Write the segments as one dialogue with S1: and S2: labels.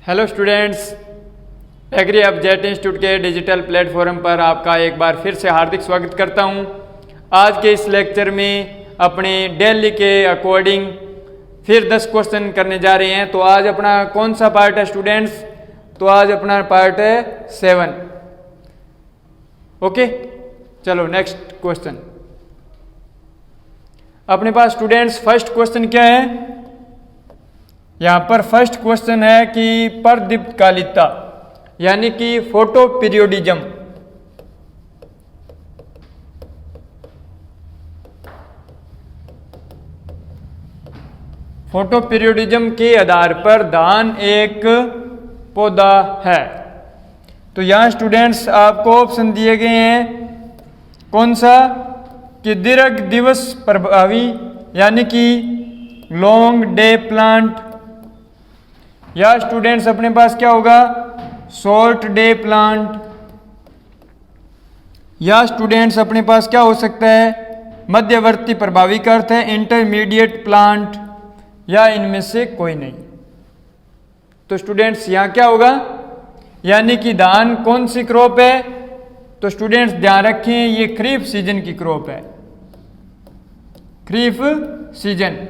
S1: Hello students, agree अब jet institute के digital platform पर आपका एक बार फिर से हार्दिक स्वागत करता हूं। आज के इस लेक्चर में अपने डेली के अकॉर्डिंग फिर 10 क्वेश्चन करने जा रहे हैं। तो आज अपना कौन सा पार्ट है स्टूडेंट्स? तो आज अपना पार्ट है 7। ओके, चलो नेक्स्ट क्वेश्चन। अपने पास स्टूडेंट्स फर्स्ट क्वेश्चन क्या है? यहाँ पर फर्स्ट क्वेश्चन है कि परदीप्तकालिकता यानी कि फोटो पीरियोडिज्म। फोटो पीरियोडिज्म के आधार पर धान एक पौधा है। तो यहाँ स्टूडेंट्स आपको ऑप्शन दिए गए हैं, कौन सा? कि दीर्घ दिवस प्रभावी यानी कि लॉन्ग डे प्लांट, या स्टूडेंट्स अपने पास क्या होगा? शॉर्ट डे प्लांट, या स्टूडेंट्स अपने पास क्या हो सकता है? मध्यवर्ती प्रभावी का अर्थ है इंटरमीडिएट प्लांट, या इनमें से कोई नहीं। तो स्टूडेंट्स यहाँ क्या होगा? यानी कि धान कौन सी क्रॉप है? तो स्टूडेंट्स ध्यान रखें, ये खरीफ सीजन की क्रॉप है, खरीफ सीजन।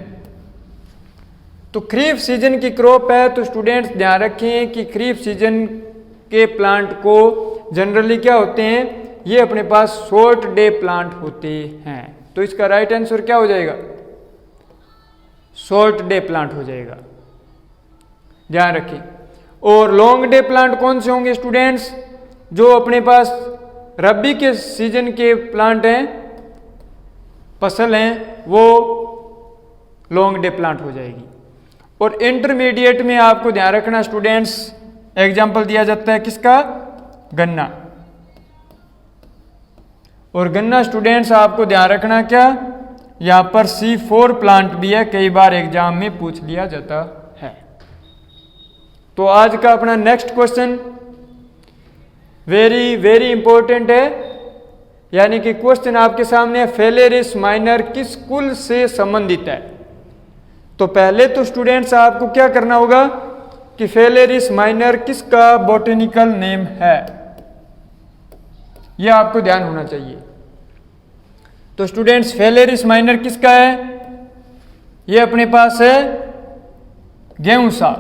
S1: तो खरीफ सीजन की क्रॉप है। तो स्टूडेंट्स ध्यान रखें कि खरीफ सीजन के प्लांट को जनरली क्या होते हैं? ये अपने पास शॉर्ट डे प्लांट होते हैं। तो इसका राइट आंसर क्या हो जाएगा? शॉर्ट डे प्लांट हो जाएगा, ध्यान रखें। और लॉन्ग डे प्लांट कौन से होंगे स्टूडेंट्स? जो अपने पास रबी के सीजन के प्लांट हैं, फसल हैं, वो लॉन्ग डे प्लांट हो जाएगी। और इंटरमीडिएट में आपको ध्यान रखना स्टूडेंट्स, एग्जाम्पल दिया जाता है किसका? गन्ना। और गन्ना स्टूडेंट्स आपको ध्यान रखना क्या, यहां पर C4 प्लांट भी है, कई बार एग्जाम में पूछ लिया जाता है। तो आज का अपना next question very very important है, यानी कि क्वेश्चन आपके सामने फेलेरिस माइनर किस कुल से संबंधित है। तो पहले तो स्टूडेंट्स आपको क्या करना होगा कि फेलेरिस माइनर किसका बॉटेनिकल नेम है, यह आपको ध्यान होना चाहिए। तो स्टूडेंट्स फेलेरिस माइनर किसका है? यह अपने पास है गेहूंसा,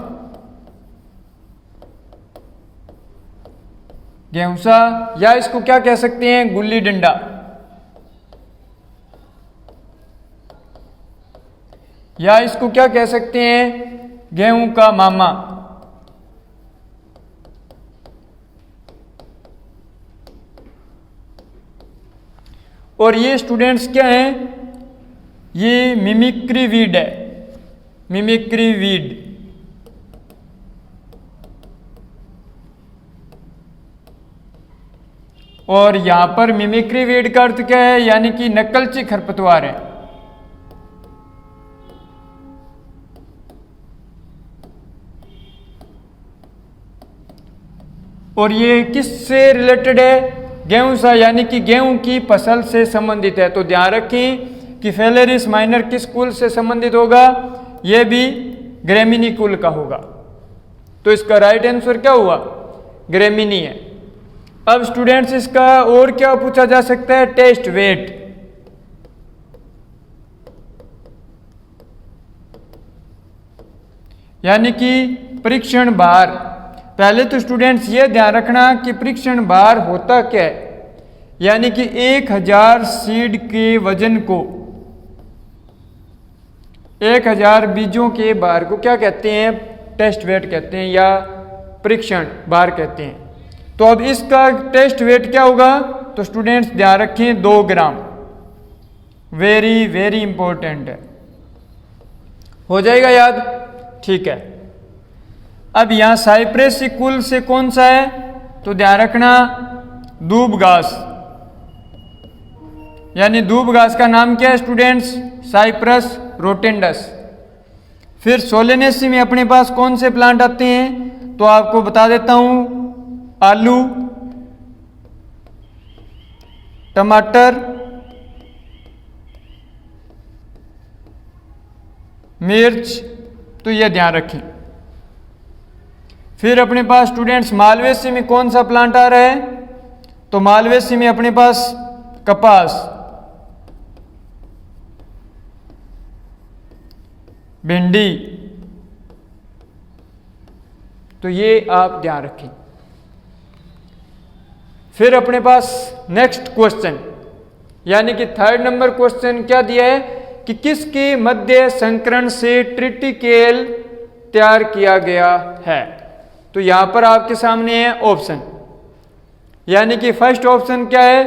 S1: गेहूंसा, या इसको क्या कह सकते हैं? गुल्ली डंडा, या इसको क्या कह सकते हैं? गेहूं का मामा। और ये स्टूडेंट्स क्या हैं? ये मिमिक्री वीड है, मिमिक्री वीड। और यहां पर मिमिक्री वीड का अर्थ क्या है? यानी कि नकलची खरपतवार है। और ये किससे रिलेटेड है? गेहूं सा, यानी कि गेहूं की फसल से संबंधित है। तो ध्यान रखें कि फेलेरिस माइनर किस कुल से संबंधित होगा? यह भी ग्रेमिनी कुल का होगा। तो इसका राइट आंसर क्या हुआ? ग्रेमिनी है। अब स्टूडेंट्स इसका और क्या पूछा जा सकता है? टेस्ट वेट, यानी कि परीक्षण भार। पहले तो स्टूडेंट्स ये ध्यान रखना कि परीक्षण भार होता क्या है, यानी कि 1000 सीड के वजन को, 1000 बीजों के भार को क्या कहते हैं? टेस्ट वेट कहते हैं, या परीक्षण भार कहते हैं। तो अब इसका टेस्ट वेट क्या होगा? तो स्टूडेंट्स ध्यान रखें 2 ग्राम, वेरी वेरी इंपॉर्टेंट है। हो जाएगा याद? ठीक है। अब यहां साइप्रेसी कुल से कौन सा है? तो ध्यान रखना दूब घास, यानी दूब घास का नाम क्या है स्टूडेंट्स? Cyperus rotundus. फिर सोलेनेसी में अपने पास कौन से प्लांट आते हैं? तो आपको बता देता हूं, आलू, टमाटर, मिर्च। तो यह ध्यान रखें। फिर अपने पास स्टूडेंट्स मालवेसी में कौन सा प्लांट आ रहा है, तो मालवेसी में अपने पास कपास, भिंडी, तो ये आप ध्यान रखें। फिर अपने पास नेक्स्ट क्वेश्चन यानी कि 3rd नंबर क्वेश्चन क्या दिया है कि किसके मध्य संकरण से ट्रिटिकेल तैयार किया गया है। तो यहां पर आपके सामने है ऑप्शन, यानी कि फर्स्ट ऑप्शन क्या है,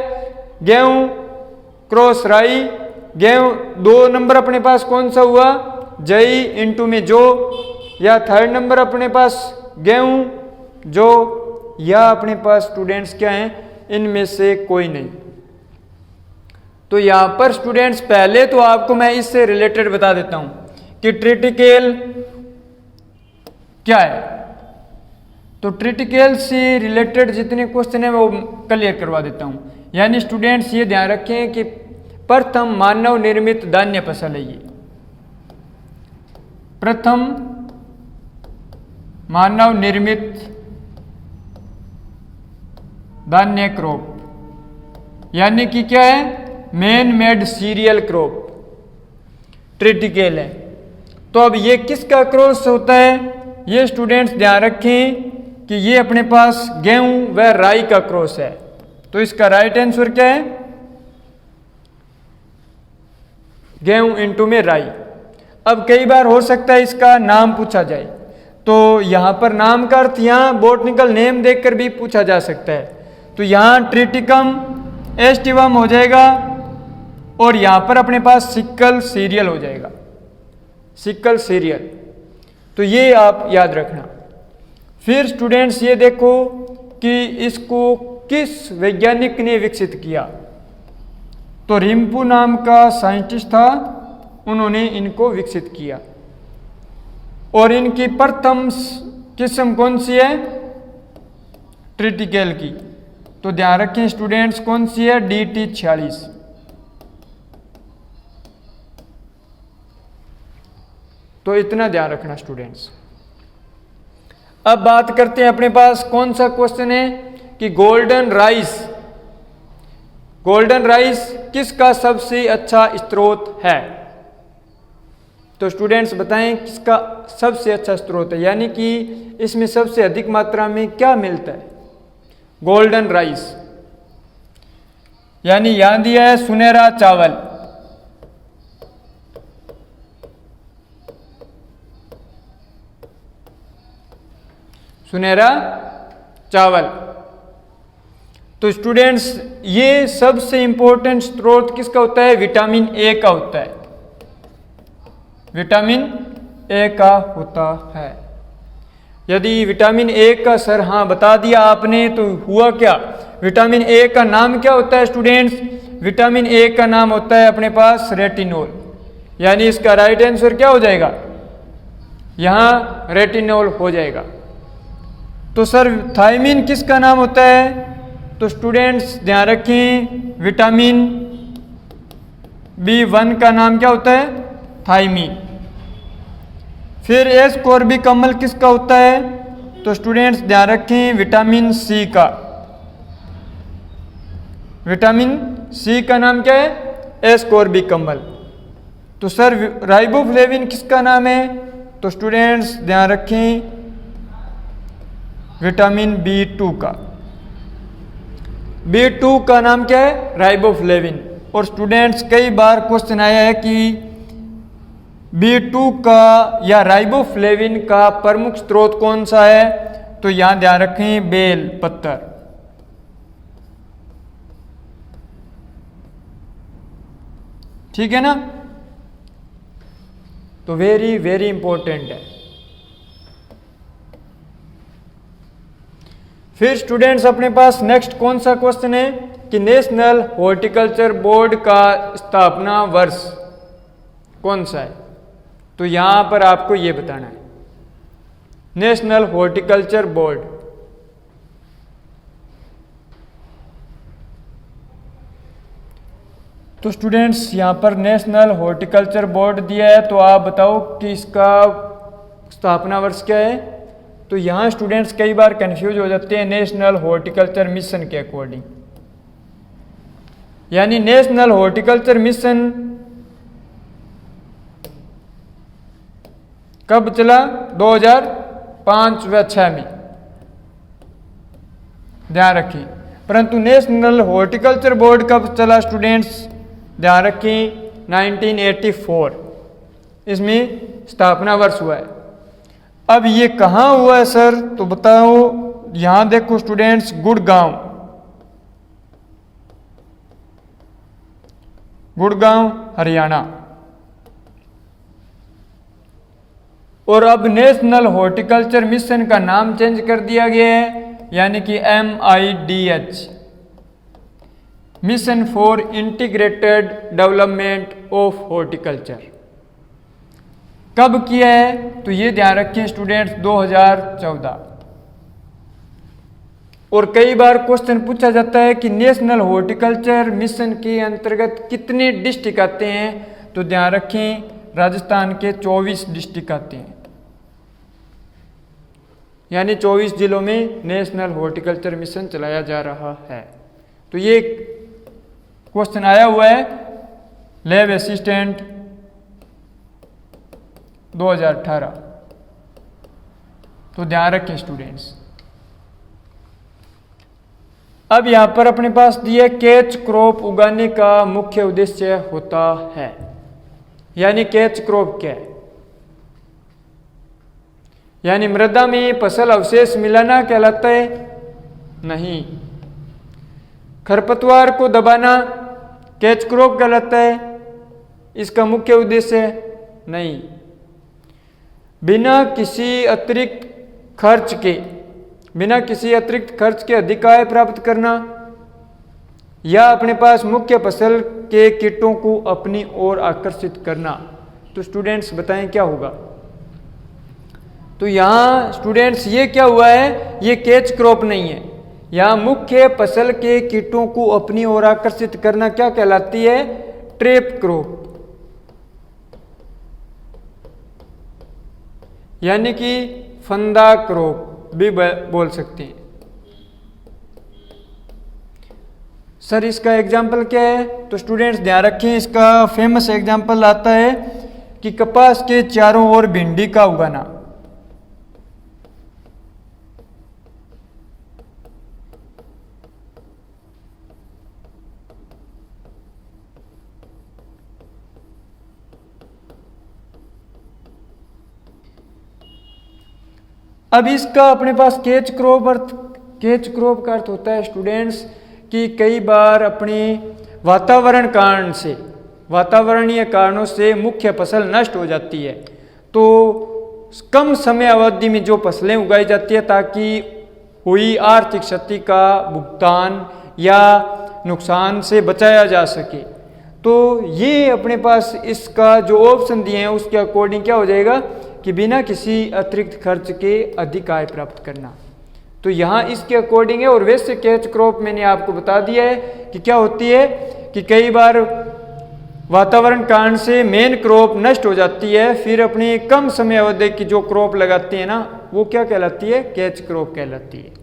S1: गेहूं क्रॉस राई। गेहूं 2 नंबर अपने पास कौन सा हुआ, जई इंटू में जो, या 3rd नंबर अपने पास गेहूं जो, या अपने पास स्टूडेंट्स क्या हैं, इनमें से कोई नहीं। तो यहां पर स्टूडेंट्स पहले तो आपको मैं इससे रिलेटेड बता देता हूं कि ट्रिटिकेल क्या है। तो ट्रिटिकेल से रिलेटेड जितने क्वेश्चन है वो क्लियर करवा देता हूं। यानी स्टूडेंट्स ये ध्यान रखें कि प्रथम मानव निर्मित धान्य फसल है ये, प्रथम मानव निर्मित धान्य क्रॉप, यानी कि क्या है, man made cereal crop triticale है। तो अब ये किसका क्रॉस होता है, ये स्टूडेंट्स ध्यान रखें कि ये अपने पास गेहूं व राई का क्रॉस है। तो इसका राइट आंसर क्या है, गेहूं इंटू में राई। अब कई बार हो सकता है इसका नाम पूछा जाए, तो यहां पर नाम का अर्थ यहां बोटनिकल नेम देखकर भी पूछा जा सकता है। तो यहां ट्रिटिकम एस्टिवम हो जाएगा और यहां पर अपने पास सिक्कल सीरियल हो जाएगा, सिक्कल सीरियल। तो ये आप याद रखना। फिर स्टूडेंट्स ये देखो कि इसको किस वैज्ञानिक ने विकसित किया। तो रिम्पू नाम का साइंटिस्ट था, उन्होंने इनको विकसित किया। और इनकी प्रथम किस्म कौन सी है, ट्रिटिकेल की। तो ध्यान रखें स्टूडेंट्स कौन सी है, DT46। तो इतना ध्यान रखना स्टूडेंट्स। अब बात करते हैं अपने पास कौन सा क्वेश्चन है कि गोल्डन राइस, गोल्डन राइस किसका सबसे अच्छा स्रोत है। तो स्टूडेंट्स बताएं किसका सबसे अच्छा स्रोत है, यानी कि इसमें सबसे अधिक मात्रा में क्या मिलता है, गोल्डन राइस। यानी यहां दिया है सुनहरा चावल, सुनहरा चावल। तो स्टूडेंट्स ये सबसे इंपॉर्टेंट स्रोत किसका होता है, विटामिन ए का होता है, विटामिन ए का होता है। यदि विटामिन ए का सर हाँ बता दिया आपने तो हुआ क्या, विटामिन ए का नाम क्या होता है स्टूडेंट्स, विटामिन ए का नाम होता है अपने पास रेटिनोल। यानी इसका राइट आंसर क्या हो जाएगा, यहां रेटिनोल हो जाएगा। तो सर थायमिन किसका नाम होता है, तो स्टूडेंट्स ध्यान रखें विटामिन B1 का नाम क्या होता है, थायमिन। फिर एस्कॉर्बिक अम्ल किसका होता है, तो स्टूडेंट्स ध्यान रखें विटामिन सी का, विटामिन सी का नाम क्या है, एस्कॉर्बिक अम्ल। तो सर राइबोफ्लेविन किसका नाम है, तो स्टूडेंट्स ध्यान रखें विटामिन B2 का, B2 का नाम क्या है, राइबोफ्लेविन। और स्टूडेंट्स कई बार क्वेश्चन आया है कि B2 का या राइबोफ्लेविन का प्रमुख स्रोत कौन सा है, तो यहां ध्यान रखें बेल पत्तर। ठीक है ना, तो वेरी वेरी इंपॉर्टेंट है। फिर स्टूडेंट्स अपने पास नेक्स्ट कौन सा क्वेश्चन है कि नेशनल हॉर्टिकल्चर बोर्ड का स्थापना वर्ष कौन सा है। तो यहां पर आपको यह बताना है नेशनल हॉर्टिकल्चर बोर्ड। तो स्टूडेंट्स यहां पर नेशनल हॉर्टिकल्चर बोर्ड दिया है, तो आप बताओ कि इसका स्थापना वर्ष क्या है। तो यहाँ स्टूडेंट्स कई बार कंफ्यूज हो जाते हैं नेशनल हॉर्टिकल्चर मिशन के अकॉर्डिंग। यानी नेशनल हॉर्टिकल्चर मिशन कब चला? 2005 व 6 में, ध्यान रखें। परंतु नेशनल हॉर्टिकल्चर बोर्ड कब चला स्टूडेंट्स? ध्यान रखें 1984, इसमें स्थापना वर्ष हुआ है। अब ये कहाँ हुआ है सर? तो बताओ, यहां देखो स्टूडेंट्स, गुड़गांव हरियाणा। और अब नेशनल हॉर्टिकल्चर मिशन का नाम चेंज कर दिया गया है, यानी कि MIDH, mission for integrated development of horticulture. कब किया है? तो ये ध्यान रखें स्टूडेंट्स, 2014। और कई बार क्वेश्चन पूछा जाता है कि नेशनल हॉर्टिकल्चर मिशन के अंतर्गत कितने डिस्ट्रिक्ट आते हैं? तो ध्यान रखें, राजस्थान के 24 डिस्ट्रिक्ट आते हैं, यानी 24 जिलों में नेशनल हॉर्टिकल्चर मिशन चलाया जा रहा है। तो ये क्वेश्चन आया हुआ है लैब असिस्टेंट 2018, तो ध्यान रखें स्टूडेंट्स। अब यहां पर अपने पास दिया कैच क्रॉप उगाने का मुख्य उद्देश्य होता है, यानी कैच क्रॉप क्या है? यानी मृदा में फसल अवशेष मिलाना कहलाता है? नहीं। खरपतवार को दबाना कैच क्रॉप कहलाता है? इसका मुख्य उद्देश्य नहीं। बिना किसी अतिरिक्त खर्च के अधिक आय प्राप्त करना, या अपने पास मुख्य फसल के कीटों को अपनी ओर आकर्षित करना। तो स्टूडेंट्स बताएं क्या होगा? तो यहां स्टूडेंट्स ये क्या हुआ है? ये कैच क्रॉप नहीं है। यहां मुख्य फसल के कीटों को अपनी ओर आकर्षित करना क्या कहलाती है? ट्रैप क्रॉप, यानी कि फंदा क्रॉप भी बोल सकते हैं। सर इसका एग्जाम्पल क्या है? तो स्टूडेंट्स ध्यान रखें, इसका फेमस एग्जाम्पल आता है कि कपास के चारों ओर भिंडी का उगाना। अब इसका अपने पास कैच क्रॉप का अर्थ होता है स्टूडेंट्स कि कई बार अपने वातावरणीय कारणों से मुख्य फसल नष्ट हो जाती है, तो कम समय अवधि में जो फसलें उगाई जाती है ताकि हुई आर्थिक क्षति का भुगतान या नुकसान से बचाया जा सके। तो ये अपने पास इसका जो ऑप्शन दिए हैं उसके अकॉर्डिंग क्या हो जाएगा कि बिना किसी अतिरिक्त खर्च के अधिक आय प्राप्त करना। तो यहाँ इसके अकॉर्डिंग है। और वैसे कैच क्रॉप मैंने आपको बता दिया है कि क्या होती है कि कई बार वातावरण कारण से मेन क्रॉप नष्ट हो जाती है, फिर अपनी कम समय अवधि की जो क्रॉप लगाते हैं ना, वो क्या कहलाती है? कैच क्रॉप कहलाती है।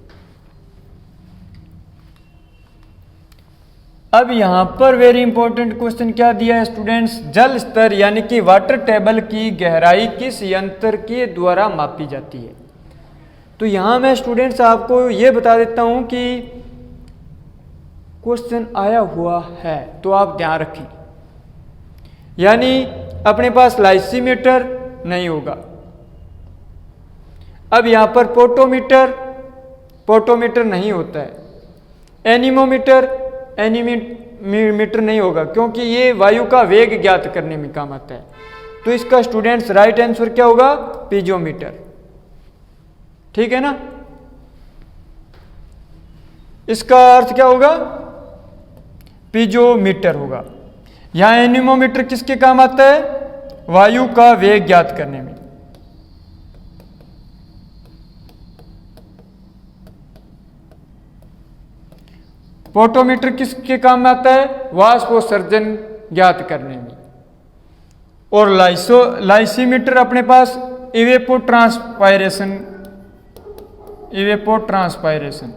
S1: अब यहां पर वेरी इंपॉर्टेंट क्वेश्चन क्या दिया है स्टूडेंट्स? जल स्तर यानी कि वाटर टेबल की गहराई किस यंत्र के द्वारा मापी जाती है? तो यहां मैं स्टूडेंट्स आपको ये बता देता हूं कि क्वेश्चन आया हुआ है, तो आप ध्यान रखें। यानी अपने पास लाइसीमीटर नहीं होगा। अब यहां पर पोटोमीटर नहीं होता है। एनीमीटर नहीं होगा, क्योंकि ये वायु का वेग ज्ञात करने में काम आता है। तो इसका स्टूडेंट्स राइट आंसर क्या होगा? पीजोमीटर। ठीक है ना? इसका अर्थ क्या होगा? पीजोमीटर होगा। यहां एनीमोमीटर किसके काम आता है? वायु का वेग ज्ञात करने में। पोटोमीटर किसके काम में आता है? वाष्पोत्सर्जन ज्ञात करने में। और लाइसीमीटर अपने पास इवेपोट्रांसपायरेशन इवेपोट्रांसपायरेशन,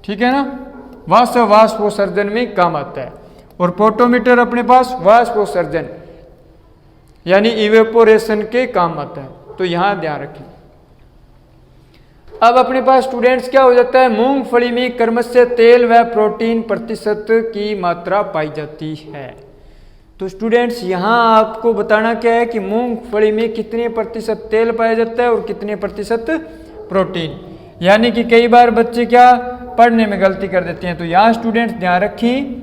S1: ठीक है ना, वाष्पोत्सर्जन में काम आता है। और पोटोमीटर अपने पास वाष्पोत्सर्जन यानी इवेपोरेशन के काम आता है, तो यहां ध्यान रखें। अब अपने पास स्टूडेंट्स क्या हो जाता है, मूंगफली में क्रमशः तेल व प्रोटीन प्रतिशत की मात्रा पाई जाती है। तो स्टूडेंट्स यहां आपको बताना क्या है कि मूंगफली में कितने प्रतिशत तेल पाया जाता है और कितने प्रतिशत प्रोटीन। यानी कि कई बार बच्चे क्या पढ़ने में गलती कर देते हैं, तो यहाँ स्टूडेंट्स ध्यान रखें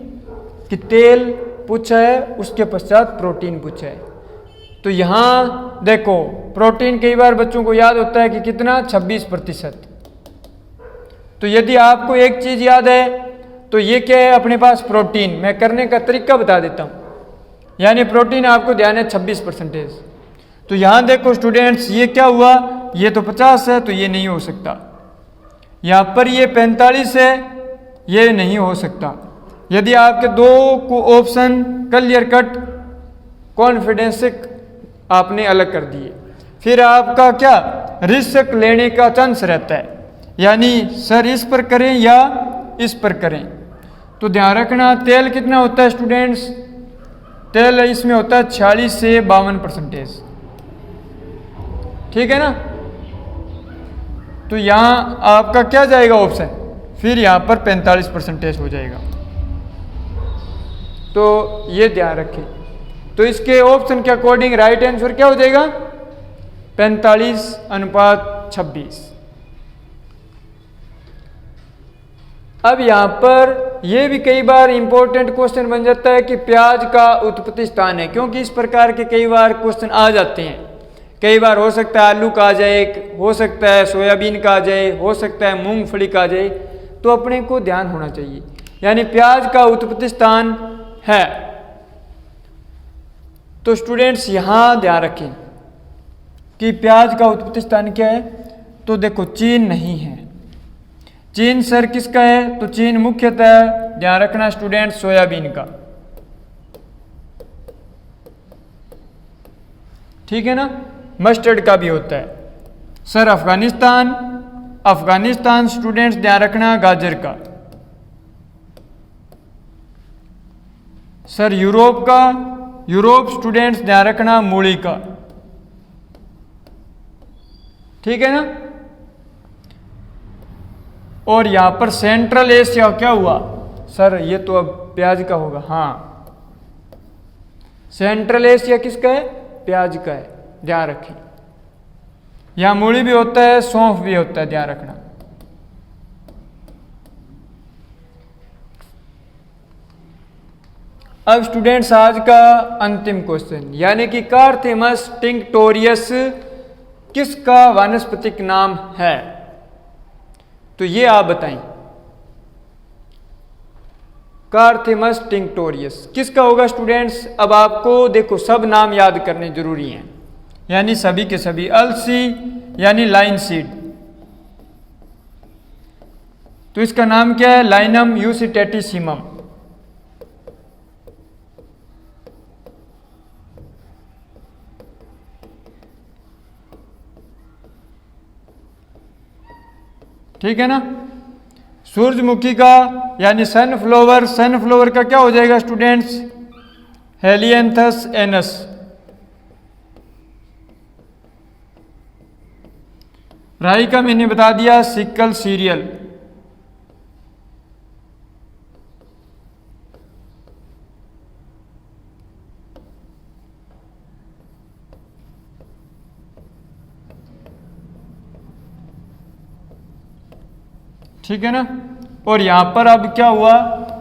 S1: कि तेल पूछा है, उसके पश्चात प्रोटीन पूछा है। तो यहाँ देखो प्रोटीन कई बार बच्चों को याद होता है कि कितना 26%। तो यदि आपको एक चीज याद है तो ये क्या है अपने पास प्रोटीन। मैं करने का तरीका बता देता हूँ, यानी प्रोटीन आपको ध्यान है 26%। तो यहाँ देखो स्टूडेंट्स ये क्या हुआ, ये तो 50 है तो ये नहीं हो सकता। यहाँ पर ये 45 है, ये नहीं हो सकता। यदि आपके दो को ऑप्शन क्लियर कट कॉन्फिडेंस से आपने अलग कर दिए, फिर आपका क्या रिस्क लेने का चांस रहता है, यानी सर इस पर करें या इस पर करें। तो ध्यान रखना तेल कितना होता है स्टूडेंट्स, तेल इसमें होता है 46 से 52%, ठीक है ना। तो यहाँ आपका क्या जाएगा ऑप्शन, फिर यहाँ पर 45% हो जाएगा। तो ये ध्यान रखें। तो इसके ऑप्शन के अकॉर्डिंग राइट आंसर क्या हो जाएगा 45:26। अब यहां पर यह भी कई बार इंपॉर्टेंट क्वेश्चन बन जाता है कि प्याज का उत्पत्ति स्थान है, क्योंकि इस प्रकार के कई बार क्वेश्चन आ जाते हैं। कई बार हो सकता है आलू का आ जाए, हो सकता है सोयाबीन का आ जाए, हो सकता है मूंगफली का आ जाए। तो अपने को ध्यान होना चाहिए, यानी प्याज का उत्पत्ति स्थान है। तो स्टूडेंट्स यहां ध्यान रखें कि प्याज का उत्पत्ति स्थान क्या है। तो देखो चीन नहीं है, चीन सर किसका है, तो चीन मुख्यतः ध्यान रखना स्टूडेंट्स सोयाबीन का, ठीक है ना। मस्टर्ड का भी होता है। सर अफगानिस्तान, अफगानिस्तान स्टूडेंट्स ध्यान रखना गाजर का। सर यूरोप का, यूरोप स्टूडेंट्स ध्यान रखना मूली का, ठीक है ना। और यहां पर सेंट्रल एशिया क्या हुआ, सर ये तो अब प्याज का होगा। हाँ सेंट्रल एशिया किसका है, प्याज का है, ध्यान रखें। यहां मूली भी होता है, सौंफ भी होता है, ध्यान रखना। अब स्टूडेंट्स आज का अंतिम क्वेश्चन, यानी कि कार्थेमस टिंक्टोरियस किसका वानस्पतिक नाम है। तो ये आप बताएं, कार्थेमस टिंक्टोरियस किसका होगा स्टूडेंट्स। अब आपको देखो सब नाम याद करने जरूरी हैं, यानी सभी के सभी। अलसी यानी लाइन सीड, तो इसका नाम क्या है, लाइनम यूसिटेटिसिमम। ठीक है ना। सूरजमुखी का यानी सनफ्लावर, सनफ्लावर का क्या हो जाएगा स्टूडेंट्स, हेलियंथस एनस। राई का मैंने बता दिया सिकल सीरियल। ठीक है ना। और यहां पर अब क्या हुआ,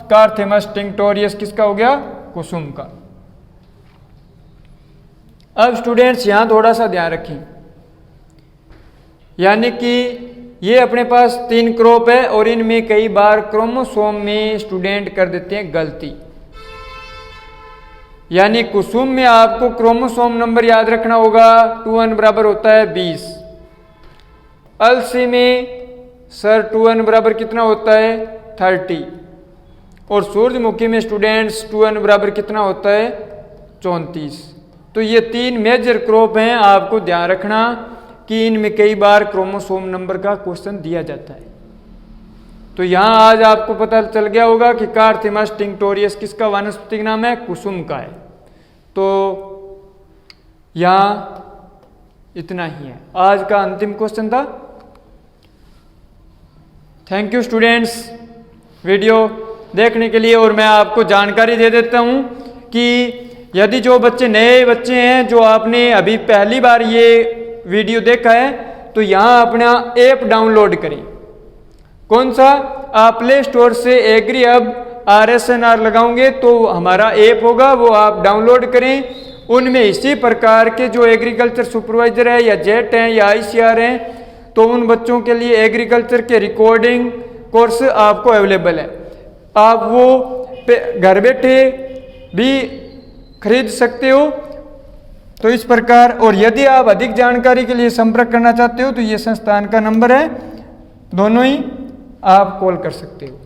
S1: कार्थेमस टिंक्टोरियस किसका हो गया, कुसुम का। अब स्टूडेंट्स यहां थोड़ा सा ध्यान रखें, यानी कि ये अपने पास 3 क्रॉप है और इनमें कई बार क्रोमोसोम में स्टूडेंट कर देते हैं गलती। यानी कुसुम में आपको क्रोमोसोम नंबर याद रखना होगा, 2n बराबर होता है 20। अलसी में सर 2n बराबर कितना होता है 30। और सूरजमुखी में स्टूडेंट्स 2n बराबर कितना होता है 34। तो ये 3 मेजर क्रॉप हैं, आपको ध्यान रखना कि इनमें कई बार क्रोमोसोम नंबर का क्वेश्चन दिया जाता है। तो यहाँ आज आपको पता चल गया होगा कि कार्थिमस टिंक्टोरियस किसका वानस्पतिक नाम है, कुसुम का है। तो यहाँ इतना ही है, आज का अंतिम क्वेश्चन था। थैंक यू स्टूडेंट्स वीडियो देखने के लिए। और मैं आपको जानकारी दे देता हूँ कि यदि जो बच्चे नए बच्चे हैं, जो आपने अभी पहली बार ये वीडियो देखा है, तो यहाँ अपना ऐप डाउनलोड करें। कौन सा? आप प्ले स्टोर से एग्री हब RSNR लगाओगे तो हमारा ऐप होगा, वो आप डाउनलोड करें। उनमें इसी प्रकार के जो एग्रीकल्चर सुपरवाइजर है या जेट हैं या ICR हैं, तो उन बच्चों के लिए एग्रीकल्चर के रिकॉर्डिंग कोर्स आपको अवेलेबल है। आप वो घर बैठे भी खरीद सकते हो। तो इस प्रकार, और यदि आप अधिक जानकारी के लिए संपर्क करना चाहते हो तो ये संस्थान का नंबर है, दोनों ही आप कॉल कर सकते हो।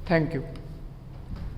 S1: Thank you.